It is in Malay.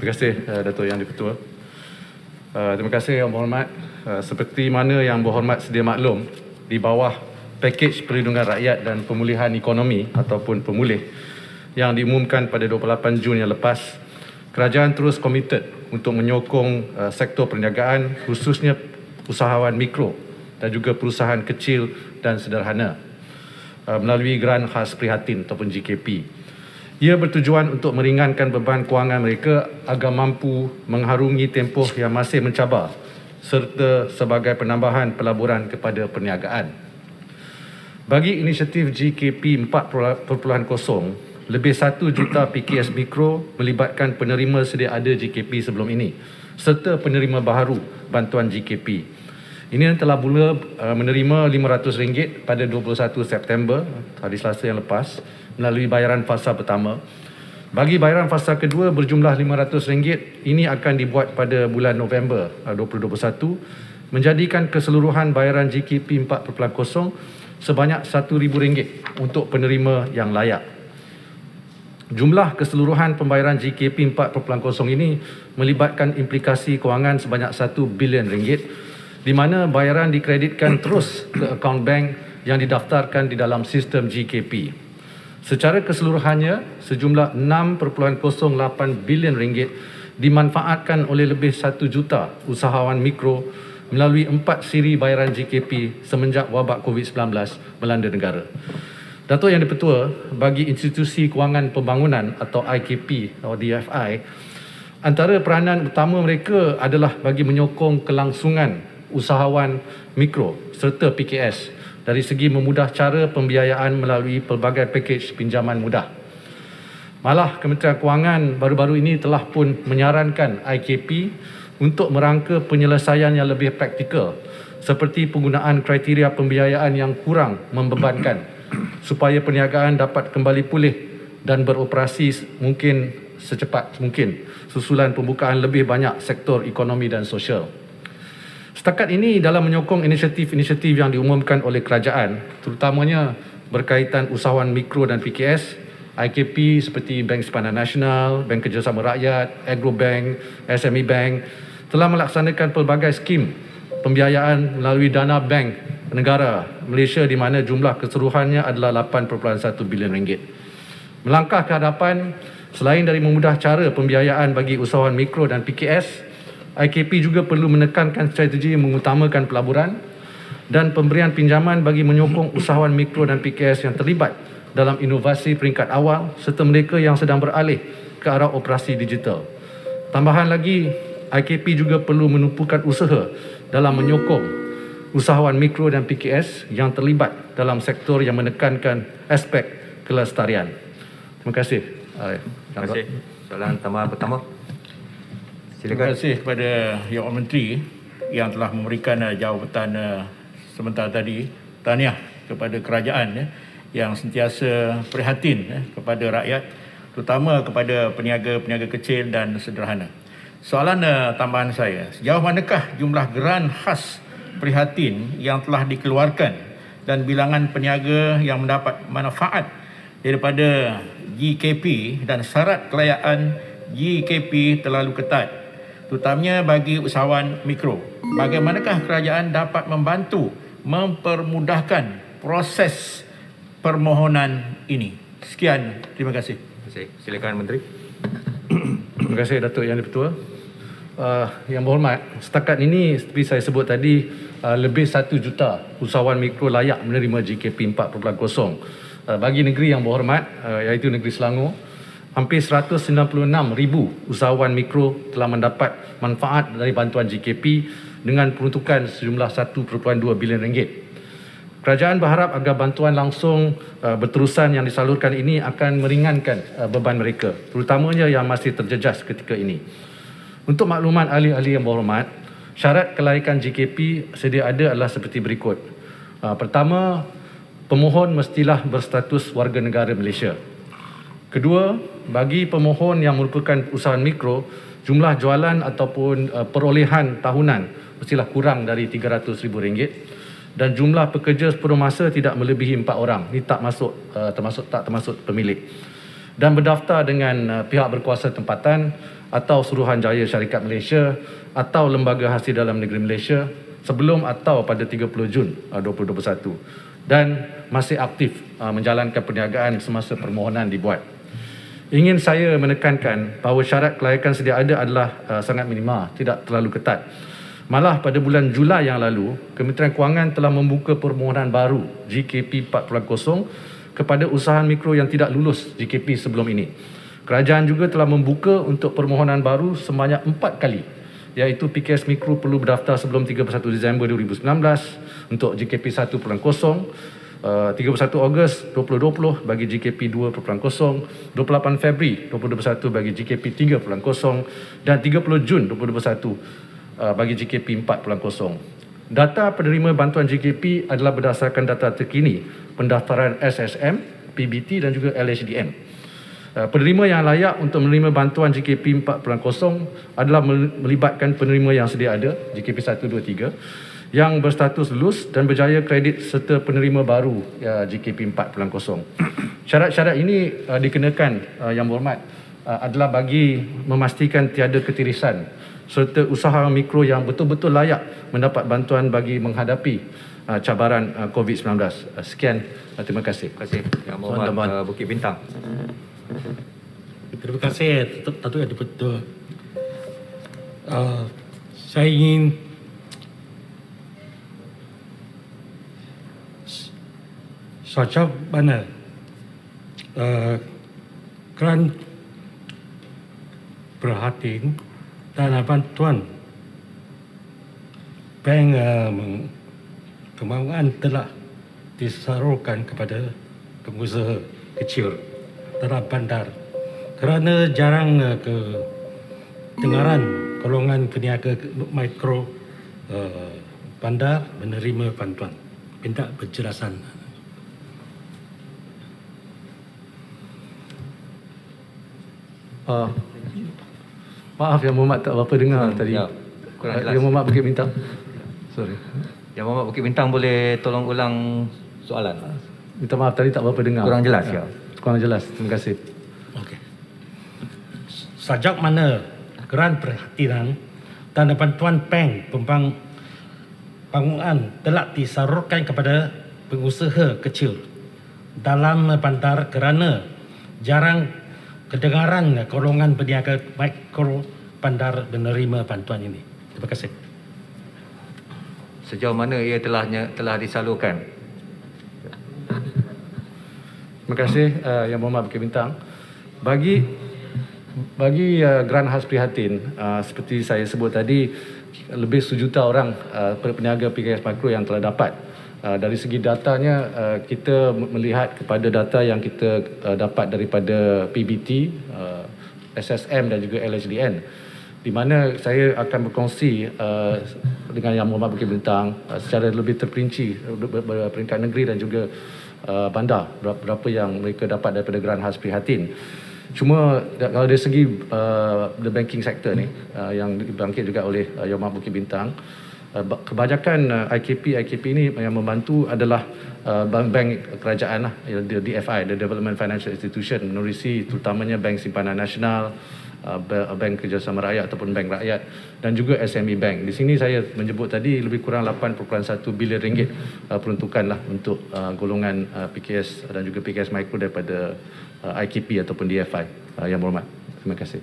Terima kasih Datuk Yang di-Ketua. Terima kasih Yang Berhormat. Seperti mana Yang Berhormat sedia maklum, di bawah pakej perlindungan rakyat dan pemulihan ekonomi ataupun pemulih yang diumumkan pada 28 Jun yang lepas, kerajaan terus komited untuk menyokong sektor perniagaan, khususnya usahawan mikro dan juga perusahaan kecil dan sederhana melalui Geran Khas Prihatin ataupun GKP. Ia bertujuan untuk meringankan beban kewangan mereka agar mampu mengharungi tempoh yang masih mencabar serta sebagai penambahan pelaburan kepada perniagaan. Bagi inisiatif GKP 4.0, lebih 1 juta PKS mikro melibatkan penerima sedia ada GKP sebelum ini serta penerima baharu bantuan GKP. Ini telah mula menerima RM500 pada 21 September, hari Selasa yang lepas, melalui bayaran fasa pertama. Bagi bayaran fasa kedua berjumlah RM500, ini akan dibuat pada bulan November 2021, menjadikan keseluruhan bayaran GKP 4.0 sebanyak RM1,000 untuk penerima yang layak. Jumlah keseluruhan pembayaran GKP 4.0 ini melibatkan implikasi kewangan sebanyak RM1 bilion, di mana bayaran dikreditkan terus ke akaun bank yang didaftarkan di dalam sistem GKP. Secara keseluruhannya, sejumlah RM6.08 bilion dimanfaatkan oleh lebih 1 juta usahawan mikro melalui 4 siri bayaran GKP semenjak wabak COVID-19 melanda negara. Datuk Yang di-Pertua, bagi institusi kewangan pembangunan atau IKP atau DFI, antara peranan utama mereka adalah bagi menyokong kelangsungan usahawan mikro serta PKS dari segi memudah cara pembiayaan melalui pelbagai pakej pinjaman mudah. Malah Kementerian Kewangan baru-baru ini telah pun menyarankan IKP untuk merangka penyelesaian yang lebih praktikal seperti penggunaan kriteria pembiayaan yang kurang membebankan supaya perniagaan dapat kembali pulih dan beroperasi mungkin secepat mungkin susulan pembukaan lebih banyak sektor ekonomi dan sosial. Setakat ini dalam menyokong inisiatif-inisiatif yang diumumkan oleh kerajaan, terutamanya berkaitan usahawan mikro dan PKS, IKP seperti Bank Simpanan Nasional, Bank Kerjasama Rakyat, Agrobank, SME Bank telah melaksanakan pelbagai skim pembiayaan melalui dana bank negara Malaysia di mana jumlah keseluruhannya adalah RM8.1 bilion. Melangkah ke hadapan, selain dari memudah cara pembiayaan bagi usahawan mikro dan PKS, IKP juga perlu menekankan strategi mengutamakan pelaburan dan pemberian pinjaman bagi menyokong usahawan mikro dan PKS yang terlibat dalam inovasi peringkat awal serta mereka yang sedang beralih ke arah operasi digital. Tambahan lagi, IKP juga perlu menumpukan usaha dalam menyokong usahawan mikro dan PKS yang terlibat dalam sektor yang menekankan aspek kelestarian. Terima kasih. Terima kasih. Soalan tambahan pertama. Terima kasih kepada Yang Menteri yang telah memberikan jawatan sebentar tadi. Tahniah kepada kerajaan yang sentiasa prihatin kepada rakyat, terutama kepada peniaga-peniaga kecil dan sederhana. Soalan tambahan saya, sejauh manakah jumlah geran khas prihatin yang telah dikeluarkan dan bilangan peniaga yang mendapat manfaat daripada GKP dan syarat kelayakan GKP terlalu ketat, terutamanya bagi usahawan mikro? Bagaimanakah kerajaan dapat membantu mempermudahkan proses permohonan ini? Sekian, terima kasih. Silakan Menteri. Terima kasih Datuk Yang di-Pertua. Yang Berhormat, setakat ini seperti saya sebut tadi, lebih 1 juta usahawan mikro layak menerima GKP 4.0. Bagi negeri Yang Berhormat, iaitu negeri Selangor, hampir 196,000 usahawan mikro telah mendapat manfaat dari bantuan GKP dengan peruntukan sejumlah RM1.2 bilion. Kerajaan berharap agar bantuan langsung berterusan yang disalurkan ini akan meringankan beban mereka, terutamanya yang masih terjejas ketika ini. Untuk makluman ahli-ahli Yang Berhormat, syarat kelayakan GKP sedia ada adalah seperti berikut. Pertama, pemohon mestilah berstatus warga negara Malaysia. Kedua, bagi pemohon yang merupakan usahawan mikro, jumlah jualan ataupun perolehan tahunan mestilah kurang dari RM300,000 dan jumlah pekerja sepenuh masa tidak melebihi 4 orang. Ini tak termasuk pemilik. dan berdaftar dengan pihak berkuasa tempatan atau Suruhanjaya Syarikat Malaysia atau Lembaga Hasil Dalam Negeri Malaysia sebelum atau pada 30 Jun 2021 dan masih aktif menjalankan perniagaan semasa permohonan dibuat. Ingin saya menekankan bahawa syarat kelayakan sedia ada adalah sangat minima, tidak terlalu ketat. Malah pada bulan Julai yang lalu, Kementerian Kewangan telah membuka permohonan baru GKP 4.0 kepada usahawan mikro yang tidak lulus GKP sebelum ini. Kerajaan juga telah membuka untuk permohonan baru sebanyak 4 kali, iaitu PKS Mikro perlu berdaftar sebelum 31 Disember 2019 untuk GKP 1.0, 31 Ogos 2020 bagi GKP 2.0, 28 Februari 2021 bagi GKP 3.0 dan 30 Jun 2021 bagi GKP 4.0. Data penerima bantuan GKP adalah berdasarkan data terkini pendaftaran SSM, PBT dan juga LHDN. Penerima yang layak untuk menerima bantuan GKP 4.0 adalah melibatkan penerima yang sedia ada GKP 1, 2, 3 yang berstatus lulus dan berjaya kredit serta penerima baru GKP 4.0. Syarat-syarat ini dikenakan yang berhormat adalah bagi memastikan tiada ketirisan serta usaha mikro yang betul-betul layak mendapat bantuan bagi menghadapi cabaran COVID-19. Sekian, terima kasih. Terima kasih. Yang Berhormat Bukit Bintang. Terima kasih Datuk Yang Dipertua. Saya ingin socok mana keran perhatian dan bantuan bank kembangunan telah disalurkan kepada pengusaha kecil dalam bandar kerana jarang kedengaran golongan peniaga mikro bandar menerima bantuan. Minta penjelasan. Maaf Yang Berhormat tak berapa dengar tadi. Ya, kurang jelas. Yang Berhormat Bukit Bintang. Sorry. Yang Berhormat Bukit Bintang boleh tolong ulang soalan. Minta maaf tadi tak berapa dengar. Kurang jelas, ya. Kurang jelas. Terima kasih. Okey. Sejak mana geran perhatian dan bantuan bank pembangunan telah disalurkan kepada pengusaha kecil dalam bandar kerana jarang kedengaran golongan peniaga mikro bandar menerima bantuan ini. Terima kasih. Sejauh mana ia telah disalurkan? Terima kasih Yang Berhormat Bukit Bintang. Bagi geran khas prihatin, seperti saya sebut tadi, lebih 1 juta orang peniaga PKS Mikro yang telah dapat. Dari segi datanya, kita melihat kepada data yang kita dapat daripada PBT, SSM dan juga LHDN, di mana saya akan berkongsi dengan Yang Berhormat Bukit Bintang secara lebih terperinci peringkat negeri dan juga bandar berapa yang mereka dapat daripada geran khas prihatin. Cuma kalau dari segi the banking sector ni yang dibangkit juga oleh Yang Berhormat Bukit Bintang, kebanyakan IKP ini yang membantu adalah bank kerajaan lah, DFI, the Development Financial Institution, menerusi terutamanya Bank Simpanan Nasional, Bank Kerjasama Rakyat ataupun Bank Rakyat dan juga SME Bank. Di sini saya menyebut tadi lebih kurang 8.1 bilion ringgit peruntukan lah untuk golongan PKS dan juga PKS Mikro daripada IKP ataupun DFI. Yang berhormat. Terima kasih.